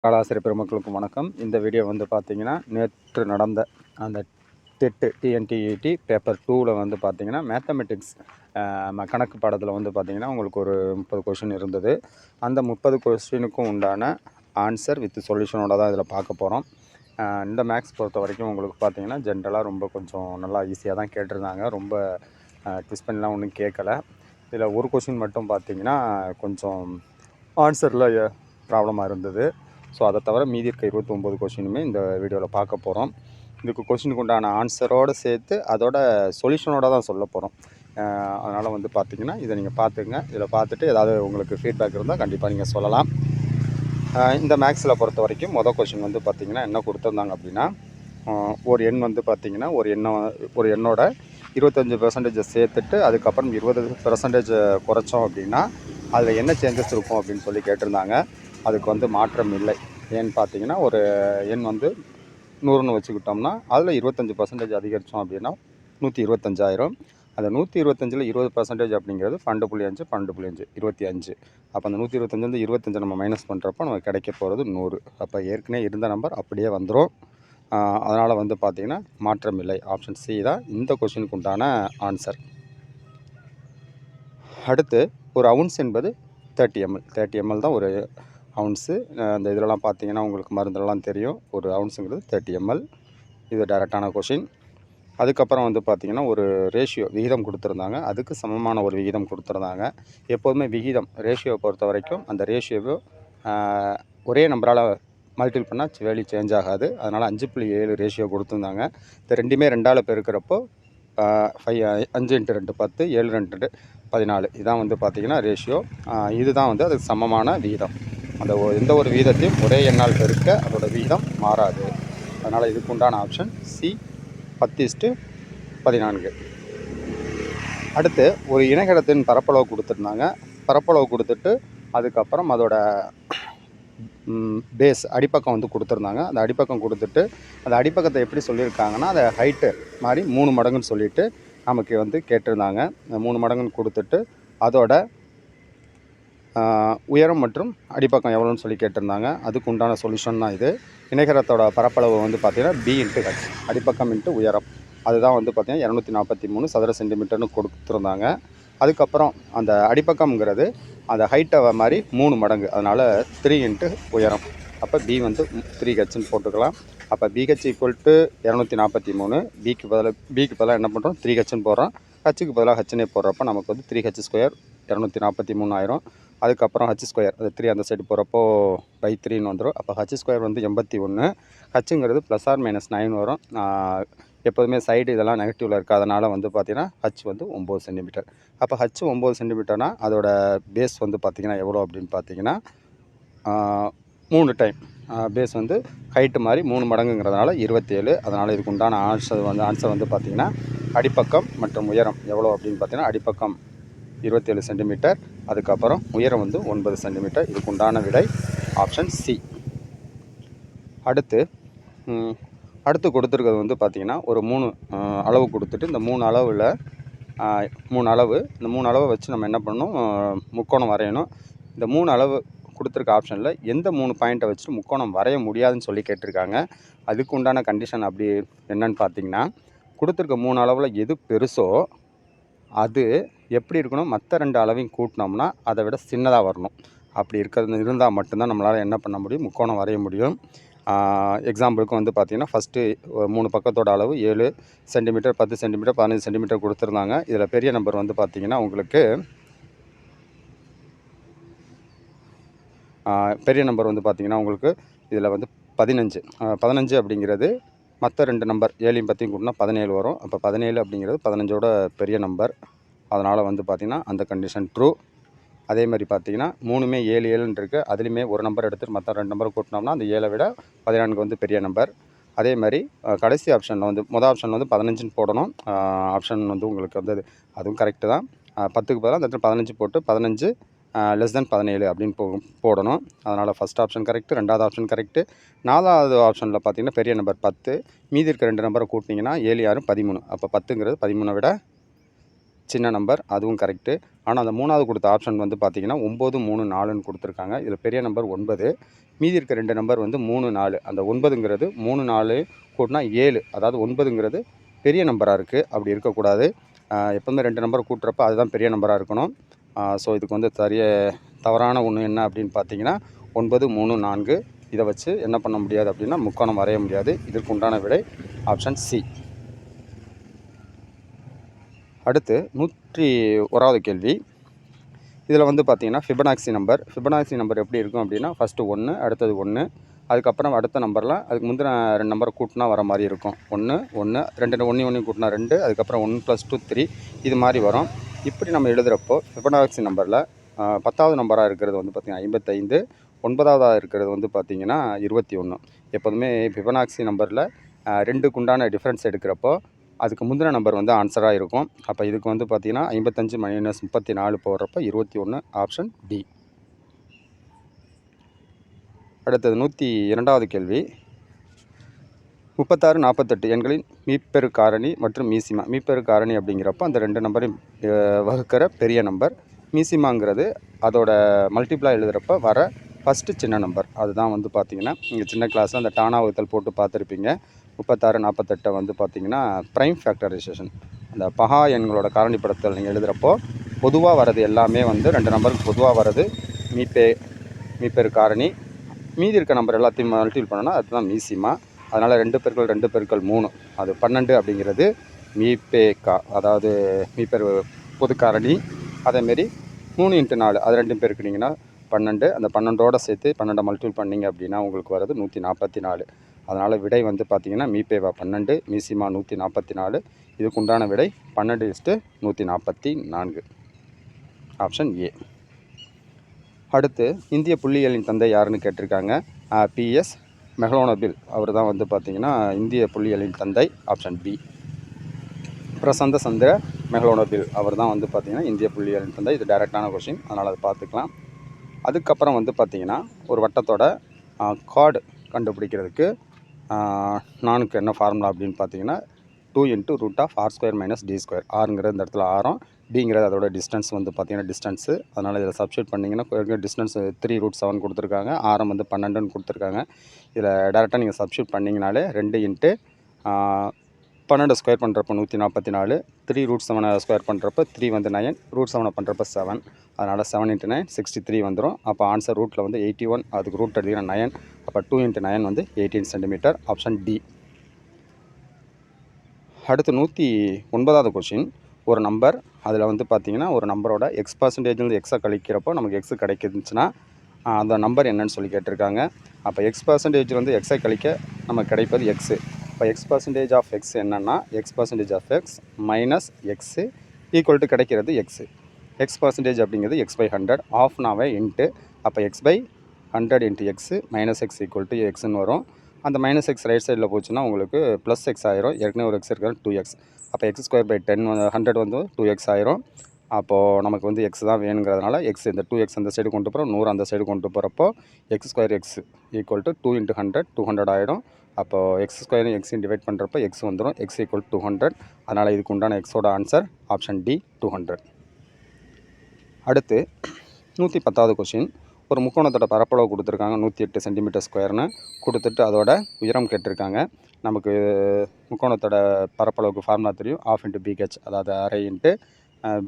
கலாசிரியர் பெருமக்களுக்கு வணக்கம். இந்த வீடியோ வந்து பார்த்தீங்கன்னா, நேற்று நடந்த அந்த டிஎன்டிஇடி பேப்பர் 2ல் வந்து பார்த்தீங்கன்னா, மேத்தமெட்டிக்ஸ் கணக்கு பாடத்தில் வந்து பார்த்தீங்கன்னா, உங்களுக்கு ஒரு 30 கொஷின் இருந்தது. அந்த 30 கொஸ்டினுக்கும் உண்டான ஆன்சர் வித் சொல்யூஷனோட தான் இதில் பார்க்க போகிறோம். இந்த மேக்ஸ் பொறுத்த வரைக்கும் உங்களுக்கு பார்த்தீங்கன்னா, ஜென்ரலாக ரொம்ப கொஞ்சம் நல்லா ஈஸியாக தான் கேட்டிருந்தாங்க. ரொம்ப ட்விஸ்ட் பண்ணலாம் ஒன்றும் கேட்கல. இதில் ஒரு கொஷின் மட்டும் பார்த்தீங்கன்னா, கொஞ்சம் ஆன்சரில் ப்ராப்ளமாக இருந்தது. ஸோ அதை தவிர மீதி இருக்க 29 கொஷினுமே இந்த வீடியோவில் பார்க்க போகிறோம். இதுக்கு கொஷினுக்கு உண்டான ஆன்சரோடு சேர்த்து அதோட சொல்யூஷனோட தான் சொல்ல போகிறோம். அதனால் வந்து பார்த்திங்கன்னா இதை நீங்கள் பார்த்துங்க. இதில் பார்த்துட்டு ஏதாவது உங்களுக்கு ஃபீட்பேக் இருந்தால் கண்டிப்பாக நீங்கள் சொல்லலாம். இந்த மேக்ஸில் பொறுத்த வரைக்கும் மொதல் கொஷின் வந்து பார்த்திங்கன்னா என்ன கொடுத்துருந்தாங்க அப்படின்னா, ஒரு எண் வந்து பார்த்திங்கன்னா ஒரு எண்ணோட 25% சேர்த்துட்டு அதுக்கப்புறம் 20% குறைச்சோம் அப்படின்னா அதில் என்ன சேஞ்சஸ் இருக்கும் அப்படின்னு சொல்லி கேட்டிருந்தாங்க. அதுக்கு வந்து மாற்றம் இல்லை. ஏன்னு பார்த்தீங்கன்னா, ஒரு எண் வந்து 100ன்னு வச்சுக்கிட்டோம்னா அதில் 25% அதிகரித்தோம் அப்படின்னா 125 அந்த 125ல் 20% அப்படிங்கிறது 12.5 12.5 25. அப்போ அந்த 125 25 நம்ம மைனஸ் பண்ணுறப்போ நமக்கு கிடைக்க போகிறது 100. அப்போ ஏற்கனவே இருந்த நம்பர் அப்படியே வந்துடும். அதனால் வந்து பார்த்திங்கன்னா மாற்றம் இல்லை. ஆப்ஷன் சி தான் இந்த கொஷினுக்கு உண்டான ஆன்சர். அடுத்து ஒரு அவுன்ஸ் என்பது 30 ml. 30 ml தான் ஒரு அவுன்ஸு. அந்த இதிலலாம் பார்த்தீங்கன்னா உங்களுக்கு மருந்துலலாம் தெரியும். ஒரு அவுன்ஸுங்கிறது 30 ml. இது டைரெக்டான கொஷின். அதுக்கப்புறம் வந்து பார்த்திங்கன்னா ஒரு விகிதம் கொடுத்துருந்தாங்க. அதுக்கு சமமான ஒரு விகிதம் கொடுத்துருந்தாங்க. எப்போதுமே விகிதம் ரேஷியோவை பொறுத்த வரைக்கும் அந்த ரேஷியோவை ஒரே நம்பரால் மல்டிபிள் பண்ணால் வேல்யூ சேஞ்ச் ஆகாது. அதனால் 5.7 ரேஷியோ கொடுத்துருந்தாங்க. இந்த ரெண்டுமே 2ஆல் பெருக்கிறப்போ 5 × 2 10 7 × 2 14. இதான் வந்து பார்த்திங்கன்னா ரேஷியோ. இதுதான் வந்து அதுக்கு சமமான விகிதம். அந்த எந்த ஒரு விகிதத்தையும் ஒரே எண்ணால் பெருக்க அதோட விகிதம் மாறாது. அதனால் இதுக்கு உண்டான ஆப்ஷன் சி 10:14. அடுத்து ஒரு இணைகரத்தின் பரப்பளவு கொடுத்துருந்தாங்க. பரப்பளவு கொடுத்துட்டு அதுக்கப்புறம் அதோட பேஸ் அடிப்பக்கம் வந்து கொடுத்துருந்தாங்க. அந்த அடிப்பக்கம் கொடுத்துட்டு அந்த அடிப்பக்கத்தை எப்படி சொல்லியிருக்காங்கன்னா, அதை ஹைட்டு மாதிரி 3 மடங்குன்னு சொல்லிவிட்டு நமக்கு வந்து கேட்டிருந்தாங்க. 3 மடங்குன்னு கொடுத்துட்டு அதோட உயரம் மற்றும் அடிப்பக்கம் எவ்வளோன்னு சொல்லி கேட்டிருந்தாங்க. அதுக்கு உண்டான சொல்யூஷன் தான் இது. இணைகரத்தோட பரப்பளவு வந்து பார்த்திங்கன்னா b × h அடிப்பக்கம் × உயரம். அதுதான் வந்து பார்த்திங்கன்னா 243 சதுர சென்டிமீட்டர்னு கொடுத்துருந்தாங்க. அதுக்கப்புறம் அந்த அடிப்பக்கம்ங்கிறது அந்த ஹைட்டை மாதிரி 3 மடங்கு. அதனால் 3 × உயரம். அப்போ b வந்து 3h போட்டுக்கலாம். அப்போ BH = 243. பிக்கு பதிலாக என்ன பண்ணுறோம் 3hன்னு போடுறோம். ஹச்சுக்கு பதிலாக ஹச்னே போடுறப்போ நமக்கு வந்து 3h² 243 ஆயிரும். அதுக்கப்புறம் h² அது 3 அந்த சைடு போகிறப்போ /3ன்னு வந்துடும். அப்போ h² வந்து 81. ஹச்சுங்கிறது +or-9 வரும். எப்போதுமே சைடு இதெல்லாம் நெகட்டிவில் இருக்காதனால வந்து பார்த்திங்கன்னா h வந்து 9 சென்டிமீட்டர். அப்போ h 9 சென்டிமீட்டர்னால் அதோட பேஸ் வந்து பார்த்திங்கன்னா எவ்வளோ அப்படின்னு பார்த்தீங்கன்னா 3 டைம் பேஸ் வந்து ஹைட்டு மாதிரி 3 மடங்குங்கிறதுனால 27. அதனால் இதுக்கு உண்டான ஆன்சர் வந்து பார்த்திங்கன்னா அடிப்பக்கம் மற்றும் உயரம் எவ்வளோ அப்படின்னு பார்த்தீங்கன்னா அடிப்பக்கம் 27 சென்டிமீட்டர். அதுக்கப்புறம் உயரம் வந்து 9 சென்டிமீட்டர். இதுக்கு உண்டான விடை ஆப்ஷன் சி. அடுத்து கொடுத்துருக்கிறது வந்து பார்த்திங்கன்னா ஒரு 3 அளவு கொடுத்துட்டு இந்த 3 அளவில் 3 அளவு இந்த 3 அளவை வச்சு நம்ம என்ன பண்ணணும் முக்கோணம் வரையணும். இந்த 3 அளவு கொடுத்துருக்க ஆப்ஷனில் எந்த 3 பாயிண்ட்டை வச்சுட்டு முக்கோணம் வரைய முடியாதுன்னு சொல்லி கேட்டிருக்காங்க. அதுக்கு உண்டான கண்டிஷன் அப்படி என்னன்னு பார்த்திங்கன்னா, கொடுத்துருக்க 3 அளவில் எது பெருசோ அது எப்படி இருக்கணும், மற்ற 2 அளவையும் கூட்டினோம்னா அதை விட சின்னதாக வரணும். அப்படி இருந்தால் மட்டும்தான் நம்மளால் என்ன பண்ண முடியும் முக்கோணம் வரைய முடியும். எக்ஸாம்பிளுக்கு வந்து பார்த்திங்கன்னா ஃபஸ்ட்டு 3 பக்கத்தோட அளவு 7 சென்டிமீட்டர் 10 சென்டிமீட்டர் 15 சென்டிமீட்டர் கொடுத்துருந்தாங்க. இதில் பெரிய நம்பர் வந்து பார்த்திங்கன்னா உங்களுக்கு பெரிய நம்பர் வந்து பார்த்திங்கன்னா உங்களுக்கு இதில் வந்து 15 அப்படிங்கிறது மற்ற 2 நம்பர் 7யும் 10யும் கூட்டினா 17 வரும். அப்போ 17 அப்படிங்கிறது 15ஓட பெரிய நம்பர். அதனால் வந்து பார்த்திங்கன்னா அந்த கண்டிஷன் ட்ரூ. அதே மாதிரி பார்த்திங்கன்னா 3மே 7 7ன்னு இருக்குது. அதுலேயுமே ஒரு நம்பர் எடுத்துகிட்டு மற்ற 2 நம்பர் கூட்டினோம்னா அந்த 7 விட 14 வந்து பெரிய நம்பர். அதே மாதிரி கடைசி ஆப்ஷனில் வந்து மொதல் ஆப்ஷனில் வந்து 15ன்னு போடணும். ஆப்ஷன் வந்து உங்களுக்கு வந்து அதுவும் கரெக்டு தான். 10க்கு பதிலாக அந்த இடத்துல 15 போட்டு 15 <17 அப்படின்னு போடணும். அதனால் ஃபஸ்ட் ஆப்ஷன் கரெக்டு, 2வது ஆப்ஷன் கரெக்டு. 4வது ஆப்ஷனில் பார்த்திங்கன்னா பெரிய நம்பர் 10, மீதி இருக்க 2 நம்பரை கூட்டினீங்கன்னா 7 6 13. அப்போ 10ங்கிறது 13 விட சின்ன நம்பர், அதுவும் கரெக்டு. ஆனால் அந்த 3வது கொடுத்த ஆப்ஷன் வந்து பார்த்திங்கன்னா 9, 3, 4ன்னு கொடுத்துருக்காங்க. இதில் பெரிய நம்பர் 9, மீதி இருக்க 2 நம்பர் வந்து 3, 4. அந்த 9ங்கிறது 3, 4 கூட்டினா 7, அதாவது 9ங்கிறது பெரிய நம்பராக இருக்குது. அப்படி இருக்கக்கூடாது. எப்போவுமே 2 நம்பர் கூட்டுறப்ப அதுதான் பெரிய நம்பராக இருக்கணும். ஸோ இதுக்கு வந்து தவறான ஒன்று என்ன அப்படின்னு பார்த்தீங்கன்னா 9, 3, 4. இதை வச்சு என்ன பண்ண முடியாது அப்படின்னா முக்கோணம் வரைய முடியாது. இதற்கு உண்டான விடை ஆப்ஷன் சி. அடுத்து 101வது கேள்வி. இதில் வந்து பார்த்திங்கன்னா ஃபிபனாக்சி நம்பர் எப்படி இருக்கும் அப்படின்னா ஃபஸ்ட்டு 1, அடுத்தது 1, அதுக்கப்புறம் அடுத்த நம்பர்லாம் அதுக்கு முந்தின 2 நம்பரை கூட்டினா வர மாதிரி இருக்கும். 1, 1, 2 1 கூட்டினா 2, அதுக்கப்புறம் 1 + 2 3, இது மாதிரி வரும். இப்படி நம்ம எழுதுகிறப்போ ஃபிபனாக்சி நம்பரில் 10வது நம்பராக இருக்கிறது வந்து பார்த்திங்கன்னா 55, 9வதாக இருக்கிறது வந்து பார்த்திங்கன்னா 21. எப்போதுமே ஃபிபனாக்சி நம்பரில் 2க்கு உண்டான டிஃப்ரென்ஸ் எடுக்கிறப்போ அதுக்கு முந்தின நம்பர் வந்து ஆன்சராக இருக்கும். அப்போ இதுக்கு வந்து பார்த்திங்கன்னா 55 - 34 போடுறப்போ 21, ஆப்ஷன் டி. அடுத்தது 102வது கேள்வி. 36, 48 எண்களின் மீப்பெரு காரணி மற்றும் மீசிமா. மீப்பெரு காரணி அப்படிங்கிறப்போ அந்த 2 நம்பரையும் வகுக்கிற பெரிய நம்பர். மீசிமாங்கிறது அதோட மல்டிப்ளா எழுதுகிறப்ப வர ஃபஸ்ட்டு சின்ன நம்பர். அதுதான் வந்து பார்த்திங்கன்னா நீங்கள் சின்ன கிளாஸில் அந்த டானா வகுத்தல் போட்டு பார்த்துருப்பீங்க. 36, 48 வந்து பார்த்திங்கன்னா ப்ரைம் ஃபேக்டரைசேஷன், அந்த பகா எண்களோட காரணிப்படுத்தல் நீங்கள் எழுதுகிறப்போ பொதுவாக வர்றது எல்லாமே வந்து 2 நம்பருக்கு பொதுவாக வர்றது மீப்பெரு காரணி. மீதி இருக்க நம்பர் எல்லாத்தையும் மல்டிபிள் பண்ணோன்னா அதுதான் மீசிமா. அதனால் 2 × 2 × 3 அது 12 அப்படிங்கிறது அதாவது மீப்பெரு பொது காரணி. அதேமாரி 3 × 4 அது 2 பெருக்குனிங்கன்னா 12. அந்த 12ஓடு சேர்த்து 12 மல்டிபிள் பண்ணிங்க அப்படின்னா உங்களுக்கு வர்றது 144. அதனால் விடை வந்து பார்த்திங்கன்னா மீப்பேவா 12, மீசிமா 144. இதுக்கு உண்டான விடை 12:144, ஆப்ஷன் ஏ. அடுத்து இந்திய புள்ளியியலின் தந்தை யாருன்னு கேட்டிருக்காங்க. PS மெக்டோனபில் அவர் தான் வந்து பார்த்திங்கன்னா இந்திய புள்ளியியலின் தந்தை, ஆப்ஷன் பி. பிரசந்த சந்திர மெக்டோனபில் அவர் தான் வந்து பார்த்திங்கன்னா இந்திய புள்ளியியலின் தந்தை. இது டைரெக்டான கொஷின், அதனால் அதை பார்த்துக்கலாம். அதுக்கப்புறம் வந்து பார்த்திங்கன்னா ஒரு வட்டத்தோட கார்டு கண்டுபிடிக்கிறதுக்கு நானுக்கு என்ன ஃபார்முலா அப்படின்னு பார்த்தீங்கன்னா 2 × √r² - d². ஆறுங்கிறது இந்த இடத்துல ஆரம், டிங்கிறது அதோட டிஸ்டன்ஸ் வந்து பார்த்திங்கன்னா டிஸ்டன்ஸு. அதனால் இதில் சப்ஸ்டியூட் பண்ணிங்கன்னா டிஸ்டன்ஸ் 3√7 கொடுத்துருக்காங்க, ஆரம் வந்து 12ன்னு கொடுத்துருக்காங்க. இதில் டேரெக்டாக நீங்கள் சப்ஸ்டியூட் பண்ணிங்கனாலே 2 × 12² பண்ணுறப்போ 144, 3√7² பண்ணுறப்போ 3 வந்து 9, √7 பண்ணுறப்போ 7. அதனால் 7 × 9 63 வந்துடும். அப்போ ஆன்சர் ரூட்டில் வந்து 81, அதுக்கு ரூட் எடுத்திங்கன்னா 9. அப்போ 2 × 9 வந்து 18 சென்டிமீட்டர், ஆப்ஷன் டி. அடுத்து 109வது கொஷின். ஒரு நம்பர், அதில் வந்து பார்த்திங்கன்னா ஒரு நம்பரோட X% எக்ஸை கழிக்கிறப்போ நமக்கு எக்ஸு கிடைக்குதுச்சுன்னா அந்த நம்பர் என்னன்னு சொல்லி கேட்டிருக்காங்க. அப்போ X% வந்து எக்ஸை கழிக்க நமக்கு கிடைப்பது எக்ஸு. இப்போ X% ஆஃப் எக்ஸ் என்னென்னா X% of X minus X equal to கிடைக்கிறது எக்ஸு. X% அப்படிங்கிறது x/100, ஆஃப்னாவே இன்ட்டு. அப்போ x/100 × X minus X equal to எக்ஸ்ன்னு வரும். அந்த மைனஸ் எக்ஸ் ரைட் சைடில் போச்சுன்னா உங்களுக்கு ப்ளஸ் எக்ஸ் ஆயிரும். ஏற்கனவே ஒரு எக்ஸ் இருக்கிறது 2x. அப்போ x² 100 வந்து 2x ஆயிரும். அப்போது நமக்கு வந்து எக்ஸ் தான் வேணுங்கிறதுனால எக்ஸ் இந்த 2x அந்த சைடு கொண்டு போகிறோம், 100 அந்த சைடு கொண்டு போகிறப்போ x² ஈக்குவல் டு 2 × 100 200 ஆகிடும். அப்போது x² எக்ஸையும் டிவைட் பண்ணுறப்போ எக்ஸ் வந்துடும், x ஈக்குவல் 200. அதனால் இதுக்கு உண்டான எக்ஸோட ஆன்சர் ஆப்ஷன் டி 200. அடுத்து 110வது கொஷின். ஒரு முக்கோணத்தோட பரப்பளவு கொடுத்துருக்காங்க 108 cm² கொடுத்துட்டு அதோட உயரம் கேட்டிருக்காங்க. நமக்கு முக்கோணத்தோட பரப்பளவுக்கு ஃபார்முலா தெரியும், ½ × BH, அதாவது அரை இன்ட்டு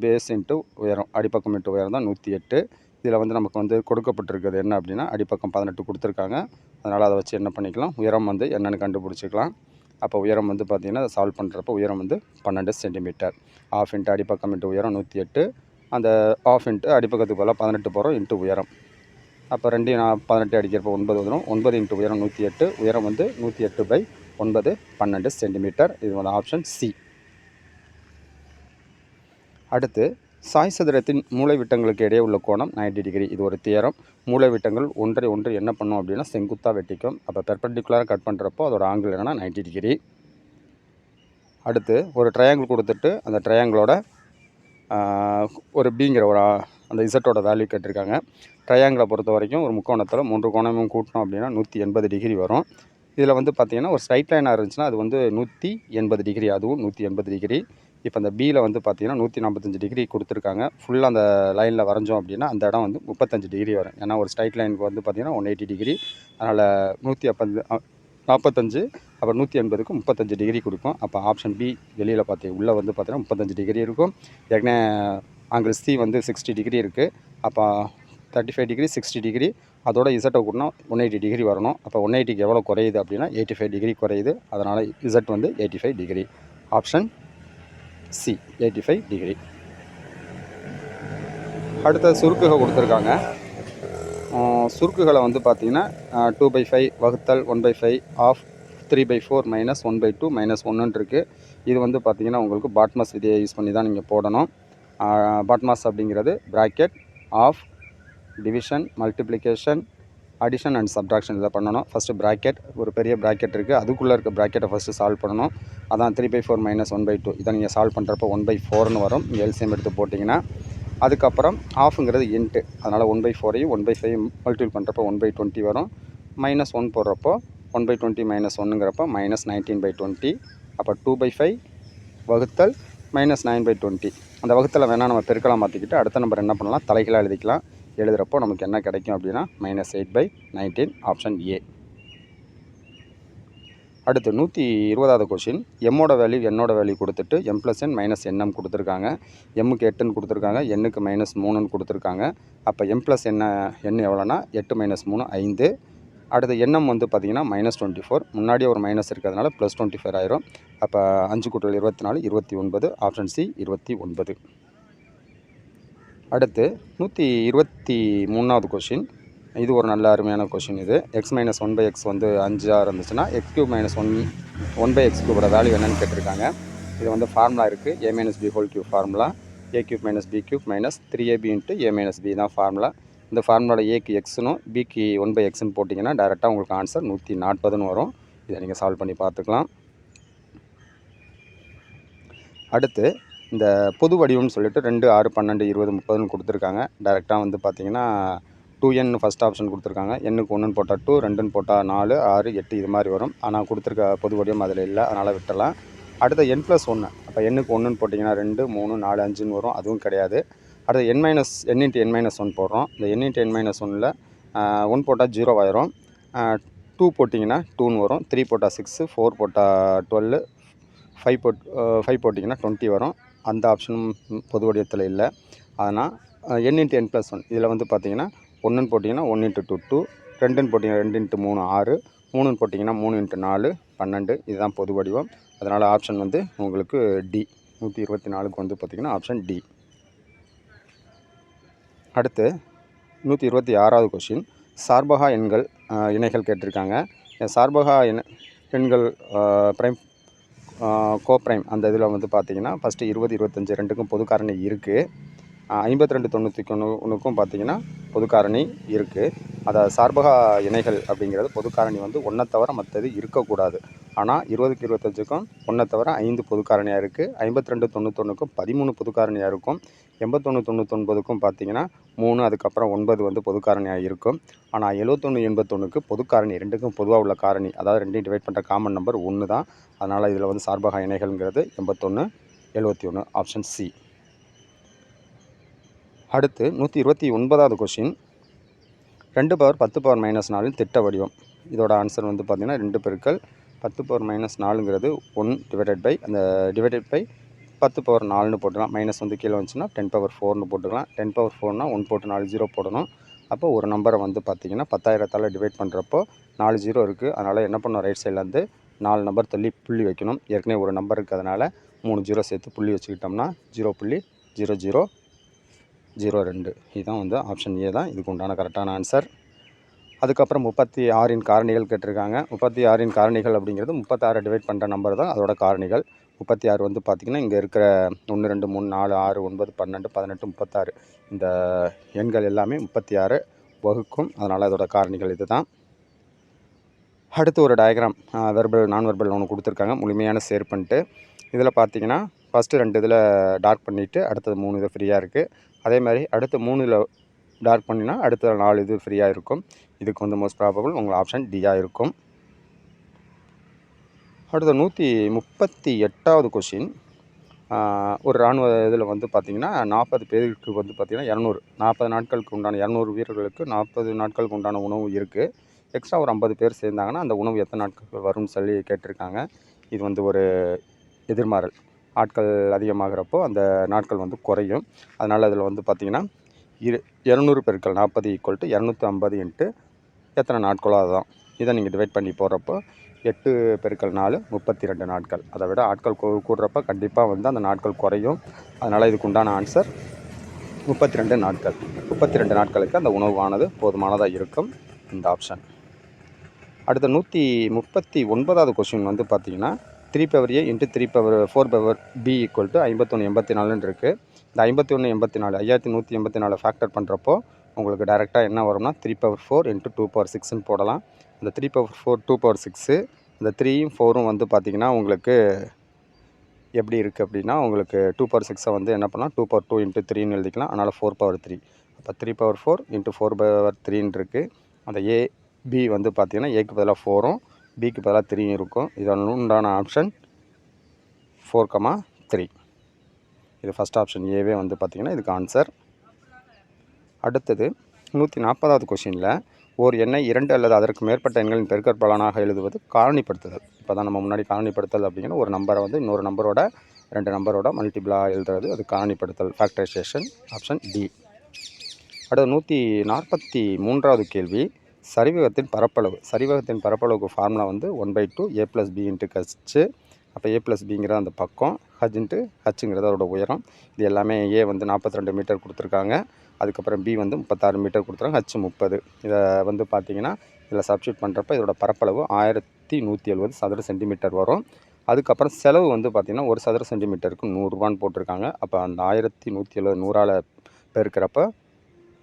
பேஸ் இன்ட்டு உயரம், அடிப்பக்கம் இன்ட்டு உயரம் தான் 108. இதில் வந்து நமக்கு வந்து கொடுக்கப்பட்டிருக்கிறது என்ன அப்படின்னா அடிப்பக்கம் 18 கொடுத்துருக்காங்க. அதனால் அதை வச்சு என்ன பண்ணிக்கலாம், உயரம் வந்து என்னென்னு கண்டுபிடிச்சிக்கலாம். அப்போ உயரம் வந்து பார்த்திங்கன்னா அதை சால்வ் பண்ணுறப்போ உயரம் வந்து 12 சென்டிமீட்டர். ½ × அடிப்பக்கம் இன்ட்டு உயரம் 108, அந்த ½ × அடிப்பக்கத்துக்கு பதிலாக 18 போகிறோம் இன்ட்டு உயரம். அப்போ 2 18 அடிக்கிறப்போ 9 வந்துடும். 9 × உயரம் 108, உயரம் வந்து 108/9 12 சென்டிமீட்டர். இது வந்து ஆப்ஷன் சி. அடுத்து சாய் சதுரத்தின் மூலைவிட்டங்களுக்கு இடையே உள்ள கோணம் 90 டிகிரி. இது ஒரு தியரம். மூலைவிட்டங்கள் ஒன்றை ஒன்று என்ன பண்ணும் அப்படின்னா செங்குத்தாக வெட்டிக்கும். அப்போ பெர்பெண்டிகுலராக கட் பண்ணுறப்போ அதோட ஆங்கிள் என்னன்னா 90 டிகிரி. அடுத்து ஒரு ட்ரையாங்கிள் கொடுத்துட்டு அந்த ட்ரையாங்கிளோட ஒரு பிங்கிற ஒரு அந்த இசட்டோட வேல்யூ கேட்டிருக்காங்க. ட்ரையாங்கிளை பொறுத்த வரைக்கும் ஒரு முக்கோணத்தில் 3 கோணமும் கூட்டினோம் அப்படின்னா 180 டிகிரி வரும். இதில் வந்து பார்த்திங்கன்னா ஒரு ஸ்ட்ரைட் லைனாக இருந்துச்சுன்னா அது வந்து 180 டிகிரி, அதுவும் 180 டிகிரி. இப்போ அந்த பியில் வந்து பார்த்திங்கன்னா 145 டிகிரி கொடுத்துருக்காங்க. ஃபுல்லாக அந்த லைனில் வரைஞ்சோம் அப்படின்னா அந்த இடம் வந்து 35 டிகிரி வரும். ஏன்னா ஒரு ஸ்ட்ரைட் லைனுக்கு வந்து பார்த்திங்கன்னா 180 டிகிரி. அதனால் 145 அப்புறம் 180க்கு 35 டிகிரி கொடுக்கும். அப்போ ஆப்ஷன் பி வெளியில் உள்ளே வந்து பார்த்திங்கன்னா 35 டிகிரி இருக்கும். ஏற்கனவே ஆங்கிள் சி வந்து 60 டிகிரி இருக்குது. அப்போ 35 டிகிரி 60 டிகிரி அதோட இசட்டை கூட்டினா 180 டிகிரி வரணும். அப்போ 180க்கு எவ்வளோ குறையுது அப்படின்னா 85 டிகிரி குறையுது. அதனால் இசட் வந்து 85 டிகிரி. Option C 85 degree. அடுத்த சுருக்குகள் கொடுத்துருக்காங்க. சுருக்குகளை வந்து பார்த்திங்கன்னா 2/5 வகுத்தல் 1/5 ஆஃப் 3/4 மைனஸ் 1/2 மைனஸ் 1 இருக்குது. இது வந்து பார்த்திங்கன்னா உங்களுக்கு பாட்மாஸ் விதியை யூஸ் பண்ணி தான் நீங்கள் போடணும். பாட்மாஸ் அப்படிங்கிறது bracket of division multiplication addition and subtraction இதை பண்ணணும். ஃபஸ்ட்டு ப்ராக்கெட் ஒரு பெரிய ப்ராக்கெட் இருக்குது, அதுக்குள்ளே இருக்க ப்ராக்கெட்டை ஃபஸ்ட்டு சால்வ் பண்ணணும். அதான் 3/4 மைனஸ் 1/2 இதை நீங்கள் சால்வ் பண்ணுறப்போ 1/4ன்னு வரும். நீங்கள் எல்சிஎம் எடுத்து போட்டிங்கன்னா அதுக்கப்புறம் ஆஃபுங்கிறது இன்ட்டு, அதனால் 1/4ஐயும் 1/5 மல்டிபிள் பண்ணுறப்போ 1/20 வரும். மைனஸ் 1 போடுறப்போ 1/20 மைனஸ் 1ங்கிறப்போ மைனஸ் 19/20. அப்போ 2/5 வகுத்தல் மைனஸ் 9/20. அந்த வகுத்தலை வேணால் நம்ம பெருக்கலாம் மாற்றிக்கிட்டு அடுத்த நம்பர் என்ன பண்ணலாம், தலைகளாக எழுதிக்கலாம். எழுதுகிறப்போ நமக்கு என்ன கிடைக்கும் அப்படின்னா -8/19 ஆப்ஷன் ஏ. அடுத்து 120வது கொஷின். எம்மோட வேல்யூ என்னோட வேல்யூ கொடுத்துட்டு m+n - nm கொடுத்துருக்காங்க. எம்முக்கு 8ன்னு கொடுத்துருக்காங்க, எண்ணுக்கு -3ன்னு கொடுத்துருக்காங்க. அப்போ m+n எண் எவ்வளோனா 8 - 3 5. அடுத்து எண்ணம் வந்து பார்த்திங்கன்னா -24. முன்னாடியே ஒரு மைனஸ் இருக்கிறதுனால +24 ஆயிரும். அப்போ 5 × 24 29. Option C 29. அடுத்து 123வது கொஷின். இது ஒரு நல்ல அருமையான கொஷின். இது x - 1/x வந்து 5ஆக இருந்துச்சுன்னா x³ - 1/x³ வேல்யூ என்னன்னு கேட்டிருக்காங்க. இது வந்து ஃபார்முலா இருக்குது, a - b whole cube formula. a³ - b³ - 3ab × a - b தான் ஃபார்முலா. இந்த ஃபார்முலாவில் ஏக்கு எக்ஸ்னும் பிக்கு 1/xன்னு போட்டிங்கன்னா டேரெக்டாக உங்களுக்கு ஆன்சர் 140ன்னு வரும். இதை நீங்கள் சால்வ் பண்ணி பார்த்துக்கலாம். அடுத்து இந்த பொது வடிவம்னு சொல்லிட்டு 2, 6, 12, 20, 30ன்னு கொடுத்துருக்காங்க. டேரெக்டாக வந்து பார்த்திங்கன்னா 2n ஃபஸ்ட் ஆப்ஷன் கொடுத்துருக்காங்க. எண்ணுக்கு 1ன்னு போட்டால் 2, 2ன்னு போட்டால் 4, 6, 8 இது மாதிரி வரும். ஆனால் கொடுத்துருக்க பொது வடிவம் அதில் இல்லை, அதனால் விட்டுடலாம். அடுத்த n+1. அப்போ எண்ணுக்கு 1ன்னு போட்டிங்கன்னா 2, 3, 4, 5ன்னு வரும். அதுவும் கிடையாது. அடுத்து n × n-1 போடுறோம். இந்த n × n-1ல் 1 போட்டால் 0 ஆயிரும். 2 போட்டிங்கன்னா 2ன்னு வரும். 3 போட்டால் 6, 4 போட்டால் 12, 5 போட்டிங்கன்னா 20 வரும். அந்த ஆப்ஷனும் பொது வடிவத்தில் இல்லை. அதனால் n × n+1 இதில் வந்து பார்த்திங்கன்னா 1ன்னு போட்டிங்கன்னா 1 × 2 2, 2ன்னு போட்டிங்கன்னா 2 × 3 6, 3ன்னு போட்டிங்கன்னா 3 × 4 12. இதுதான் பொது வடிவம். அதனால் ஆப்ஷன் வந்து உங்களுக்கு டி. 124க்கு வந்து பார்த்திங்கன்னா ஆப்ஷன் டி. அடுத்து 126வது கொஷின். சார்பகா எண்கள் இணைகள் கேட்டிருக்காங்க. சார்பகா எண்கள் ப்ரைம் கோப்ரைம் அந்த இதில் வந்து பார்த்திங்கன்னா ஃபஸ்ட்டு 20, 25 ரெண்டுக்கும் பொது காரணி இருக்குது. 52, 91க்கும் பார்த்திங்கன்னா பொது காரணி இருக்குது. அதை சார்பகா இணைகள் அப்படிங்கிறது பொது காரணி வந்து 1 தவிர மற்றது இருக்கக்கூடாது. ஆனால் 20க்கு 25க்கும் 1 தவிர 5 பொது காரணியாக இருக்குது. 52, 91க்கும் 13 பொது காரணியாக இருக்கும். 81, 99க்கும் பார்த்திங்கன்னா 3 அதுக்கப்புறம் 9 வந்து பொது காரணியாக இருக்கும். ஆனால் 71, 81க்கு பொது காரணி ரெண்டுக்கும் பொதுவாக உள்ள காரணி, அதாவது ரெண்டையும் டிவைட் பண்ணுற காமன் நம்பர் 1 தான். அதனால் இதில் வந்து சார்பகா இணைகள்ங்கிறது 81, 71 ஆப்ஷன் சி. அடுத்து 129வது கொஷின். 2^10⁻⁻4 திட்ட வடிவம். இதோட ஆன்சர் வந்து பார்த்திங்கன்னா 2 பெருக்கல் 10⁻⁴ 1 டிவைடட் பை அந்த டிவைடட் பை 10⁻4ன்னு போட்டுக்கலாம். மைனஸ் வந்து கீழே வந்துச்சுன்னா 10⁻4ன்னு போட்டுக்கலாம். 10⁻4னா 1 போட்டு 4 0 போடணும். அப்போ ஒரு நம்பரை வந்து பார்த்திங்கன்னா 10,000ஆல் டிவைட் பண்ணுறப்போ 4 0 இருக்குது. அதனால் என்ன பண்ணணும், ரைட் சைட்லேருந்து 4 நம்பர் தள்ளி புள்ளி வைக்கணும். ஏற்கனவே ஒரு நம்பர் இருக்குது, அதனால் 3 0 சேர்த்து புள்ளி வச்சுக்கிட்டோம்னா 0.0002. இதுதான் வந்து ஆப்ஷன் ஏ தான் இதுக்கு உண்டான கரெக்டான ஆன்சர். அதுக்கப்புறம் 36இன் காரணிகள் கேட்டிருக்காங்க. 36இன் காரணிகள் அப்படிங்கிறது 36 டிவைட் பண்ணுற நம்பர் தான் அதோட காரணிகள். 36 வந்து பார்த்திங்கன்னா இங்கே இருக்கிற 1, 2, 3, 4, 6, 9, 12, 18, 36 இந்த எண்கள் எல்லாமே 36 வகுக்கும். அதனால் அதோட காரணிகள் இது தான். அடுத்து ஒரு டயக்ராம் வெர்பல் நான் வெர்பல் ஒன்று கொடுத்துருக்காங்க, முழுமையான சேர்ப்புன்ட்டு. இதில் பார்த்திங்கன்னா ஃபஸ்ட்டு 2 இதில் டார்க் பண்ணிவிட்டு அடுத்தது 3 இது ஃப்ரீயாக இருக்குது. அதே மாதிரி அடுத்த 3 டார்க் பண்ணினா அடுத்த 4 இது ஃப்ரீயாக இருக்கும். இதுக்கு வந்து மோஸ்ட் ப்ராபபிள் உங்கள் ஆப்ஷன் டியாக இருக்கும். அடுத்த 138வது கொஷின். ஒரு இராணுவ இதில் வந்து பார்த்திங்கன்னா 40 பேருக்கு வந்து பார்த்திங்கன்னா 200 40 நாட்களுக்கு உண்டான 200 வீரர்களுக்கு 40 நாட்களுக்கு உண்டான உணவு இருக்குது. எக்ஸ்ட்ரா ஒரு 50 பேர் சேர்ந்தாங்கன்னா அந்த உணவு எத்தனை நாட்களுக்கு வரும்னு சொல்லி கேட்டிருக்காங்க. இது வந்து ஒரு எதிர்மாறல். ஆட்கள் அதிகமாகிறப்போ அந்த நாட்கள் வந்து குறையும். அதனால் அதில் வந்து பார்த்திங்கன்னா 200 பெருக்கல் 40 = 250 இன்ட்டு எத்தனை நாட்களோ அதுதான். இதை நீங்கள் டிவைட் பண்ணி போடுறப்போ 8 பெருக்கல் 4 32 நாட்கள். அதை விட ஆட்கள் கூடுறப்ப கண்டிப்பாக வந்து அந்த நாட்கள் குறையும். அதனால் இதுக்கு உண்டான ஆன்சர் 32 நாட்கள். 32 நாட்களுக்கு அந்த உணவானது போதுமானதாக இருக்கும். இந்த ஆப்ஷன். அடுத்த 139வது கொஸ்டின் வந்து பார்த்திங்கன்னா 3/a × 3/4/b = 5184 இருக்குது. இந்த 5184 5184 ஃபேக்டர் பண்ணுறப்போ உங்களுக்கு டைரெக்டாக என்ன வரும்னா 3/4 × 2/6ன்னு போடலாம். இந்த 3/4 2/6 இந்த 3யும் 4ம் வந்து பார்த்திங்கன்னா உங்களுக்கு எப்படி இருக்குது அப்படின்னா உங்களுக்கு 2/6 வந்து என்ன பண்ணலாம் 2/2 × 3ன்னு எழுதிக்கலாம். அதனால் 4/3. அப்போ 3/4 × 4/3ன்னு இருக்குது. அந்த பி வந்து பார்த்திங்கன்னா ஏக்கு பதிலாக 4ம் பிக்கு பதிலாக 3யும் இருக்கும். இதன் உண்டான ஆப்ஷன் 4,3. இது ஃபஸ்ட் ஆப்ஷன் ஏவே வந்து பார்த்திங்கன்னா இதுக்கு ஆன்சர். அடுத்தது 140வது கொஷினில் ஒரு எண்ணை 2 அல்லது அதற்கு மேற்பட்ட எண்களின் பெருக்கற்பலனாக எழுதுவது காரணிப்படுத்துதல். இப்போ தான் நம்ம முன்னாடி காரணிப்படுத்தல் அப்படிங்கிற ஒரு நம்பரை வந்து இன்னொரு நம்பரோட 2 நம்பரோட மல்டிபிளாக எழுதுறது அது காரணிப்படுத்தல் ஃபேக்டரைசேஷன். Option D. அடுத்து 143வது கேள்வி சரிவகத்தின் பரப்பளவு. சரிவகத்தின் பரப்பளவுக்கு ஃபார்முலா வந்து 1/2 a + b × h. அப்போ a + bங்கிறது அந்த பக்கம், h × hங்கிறது அதோட உயரம். இது எல்லாமே a வந்து 42 மீட்டர் கொடுத்துருக்காங்க. அதுக்கப்புறம் b வந்து 36 மீட்டர் கொடுத்துருக்காங்க. h 30. இதை வந்து பார்த்திங்கன்னா இதில் சப்ஸ்டியூட் பண்ணுறப்ப இதோட பரப்பளவு 1170 சதுர சென்டிமீட்டர் வரும். அதுக்கப்புறம் செலவு வந்து பார்த்திங்கன்னா ஒரு சதுர சென்டிமீட்டருக்கு 100 ரூபான்னு போட்டிருக்காங்க. அப்போ அந்த 1170 100ஆல் பெருக்கிறப்ப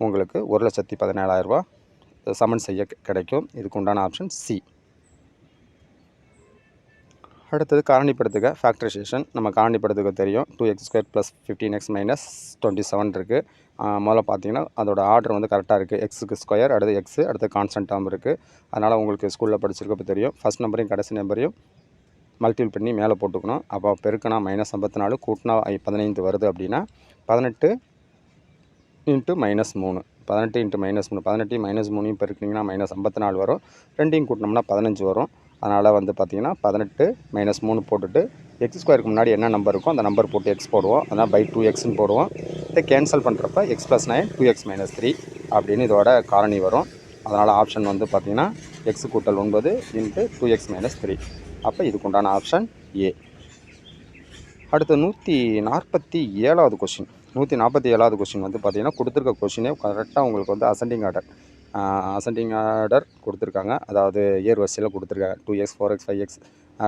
உங்களுக்கு 1,17,000 ரூபா சமன் செய்ய கிடைக்கும். இதுக்கு உண்டான ஆப்ஷன் சி. அடுத்தது காரணிப்படுத்துக ஃபேக்டரைசேஷன். நம்ம காரணிப்படுத்துக தெரியும் 2x² + 15x - 27 இருக்குது. முதல்ல பார்த்தீங்கன்னா அதோட ஆர்டர் வந்து கரெக்டாக இருக்குது. எக்ஸுக்கு ஸ்கொயர், அடுத்து எக்ஸு, அடுத்து கான்ஸ்டன்ட் டேர்ம் இருக்குது. அதனால் உங்களுக்கு ஸ்கூலில் படிச்சிருக்கப்போ தெரியும். ஃபஸ்ட் நம்பரையும் கடைசி நம்பரையும் மல்டிபிள் பண்ணி மேலே போட்டுக்கணும். அப்போ பெருக்கினா -54 கூட்டினா 15 வருது அப்படின்னா 18 × -3 18 × -3 18 -3யும் பெருக்கினீங்கன்னா -54 வரும். ரெண்டையும் கூட்டினோம்னா 15 வரும். அதனால் வந்து பார்த்திங்கன்னா 18 - 3 போட்டுட்டு x² முன்னாடி என்ன நம்பர் இருக்கோ அந்த நம்பர் போட்டு x போடுவோம். அதனால் /2xன்னு போடுவோம். இதை கேன்சல் பண்ணுறப்ப x + 9 2x - 3 அப்படின்னு இதோட காரணி வரும். அதனால் ஆப்ஷன் வந்து பார்த்திங்கன்னா x = 9 × 2x - 3. அப்போ இதுக்கு உண்டான ஆப்ஷன் ஏ. அடுத்து 147வது கொஷின். 147வது கொஷின் வந்து பார்த்திங்கன்னா கொடுத்துருக்க கொஷினே கரெக்டாக உங்களுக்கு வந்து அசெண்டிங் ஆர்டர் கொடுத்துருக்காங்க. அதாவது ஏர் வரிசையில் கொடுத்துருக்காங்க. 2x 4x 5x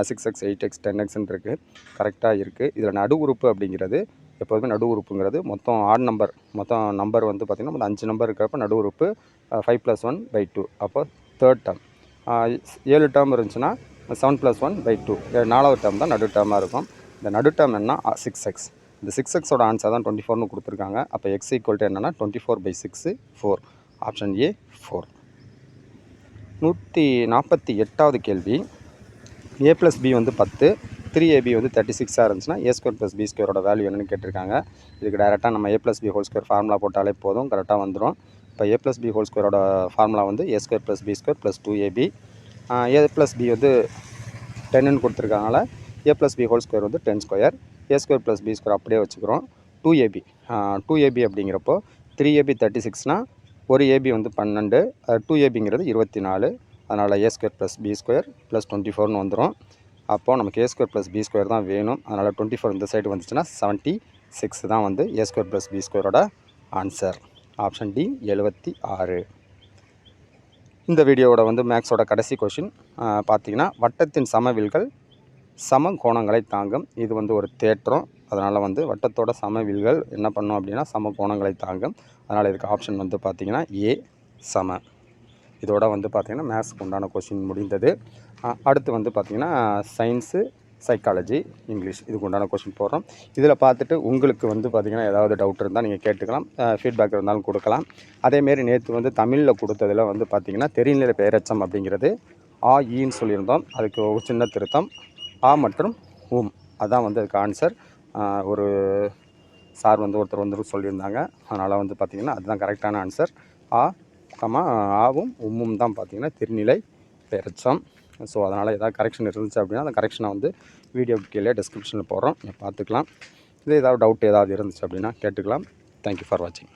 6x 8x 10xன்னு இருக்குது. கரெக்டாக இருக்குது. இதில் நடு உறுப்பு அப்படிங்கிறது எப்போதுமே நடு உறுப்புங்கிறது மொத்தம் நம்பர் வந்து பார்த்திங்கன்னா 5 நம்பர் இருக்கிறப்ப நடு உறுப்பு 5 + 1/2. அப்போ தேர்ட் டேர்ம் 7 டேர்ம் இருந்துச்சுன்னா 7 + 1/2. 4வது டேர்ம் தான் நடு டேர்மாக இருக்கும். இந்த நடு டேர்ம் என்ன 6x. இந்த 6xோட ஆன்சர் தான் 24ன்னு கொடுத்துருக்காங்க. அப்போ x = என்னென்னா 24/6 4. Option A 4. 148வது கேள்வி a + b வந்து 10 3ab வந்து 36 இருந்துச்சுன்னா a² + b² வேல்யூ என்னென்னு கேட்டிருக்காங்க. இதுக்கு டைரெக்டாக நம்ம a + b² ஃபார்முலா போட்டாலே போதும், கரெக்டாக வந்துடும். இப்போ a + b² ஃபார்முலா வந்து a² + b² + 2ab. a + b வந்து 10ன்னு கொடுத்துருக்காங்கனால a + b² வந்து 10². a² + b² அப்படியே வச்சுக்கிறோம். 2ab அப்படிங்கிறப்போ 3ab 36னா ஒரு ஏபி வந்து 12, 2abங்கிறது 24. அதனால் a² + b² + 24ன்னு வந்துடும். அப்போது நமக்கு a² + b² தான் வேணும். அதனால் 24 இந்த சைடு வந்துச்சுன்னா 76 தான் வந்து a² + b² answer. Option D 76. இந்த வீடியோவோட வந்து மேக்ஸோட கடைசி கொஷின் பார்த்திங்கன்னா வட்டத்தின் சமவில்கள் சம கோணங்களை தாங்கும். இது வந்து ஒரு தேற்றம். அதனால் வந்து வட்டத்தோட சமவில்கள் என்ன பண்ணும் அப்படின்னா சம கோணங்களை தாங்கும். அதனால் இதுக்கு ஆப்ஷன் வந்து பார்த்திங்கன்னா ஏ சம. இதோட வந்து பார்த்திங்கன்னா மேத்ஸ்க்கு உண்டான கொஷின் முடிந்தது. அடுத்து வந்து பார்த்திங்கன்னா சயின்ஸு, சைக்காலஜி, இங்கிலீஷ் இதுக்கு உண்டான கொஷின் போடுறோம். இதில் பார்த்துட்டு உங்களுக்கு வந்து பார்த்திங்கன்னா ஏதாவது டவுட் இருந்தால் நீங்கள் கேட்டுக்கலாம், ஃபீட்பேக் இருந்தாலும் கொடுக்கலாம். அதேமாரி நேற்று வந்து தமிழில் கொடுத்ததில் வந்து பார்த்திங்கன்னா தெரிநிலை பெயரெச்சம் அப்படிங்கிறது ஈன்னு சொல்லியிருந்தோம். அதுக்கு ஒரு சின்ன திருத்தம் மற்றும் அதான் வந்து அதுக்கு ஆன்சர். ஒரு சார் வந்து ஒருத்தர் வந்து சொல்லியிருந்தாங்க. அதனால் வந்து பார்த்திங்கன்னா அதுதான் கரெக்டான ஆன்சர். ஆ கமா ஆவும் உம்மும் தான் பார்த்திங்கன்னா திருநிலை பெயரெச்சம். ஸோ அதனால் ஏதாவது கரெக்ஷன் இருந்துச்சு அப்படின்னா அந்த கரெக்ஷனை வந்து வீடியோ கீழே டிஸ்கிரிப்ஷனில் போடுறோம், நீங்கள் பார்த்துக்கலாம். இது ஏதாவது டவுட் ஏதாவது இருந்துச்சு அப்படின்னா கேட்டுக்கலாம். தேங்க்யூ ஃபார் வாட்சிங்.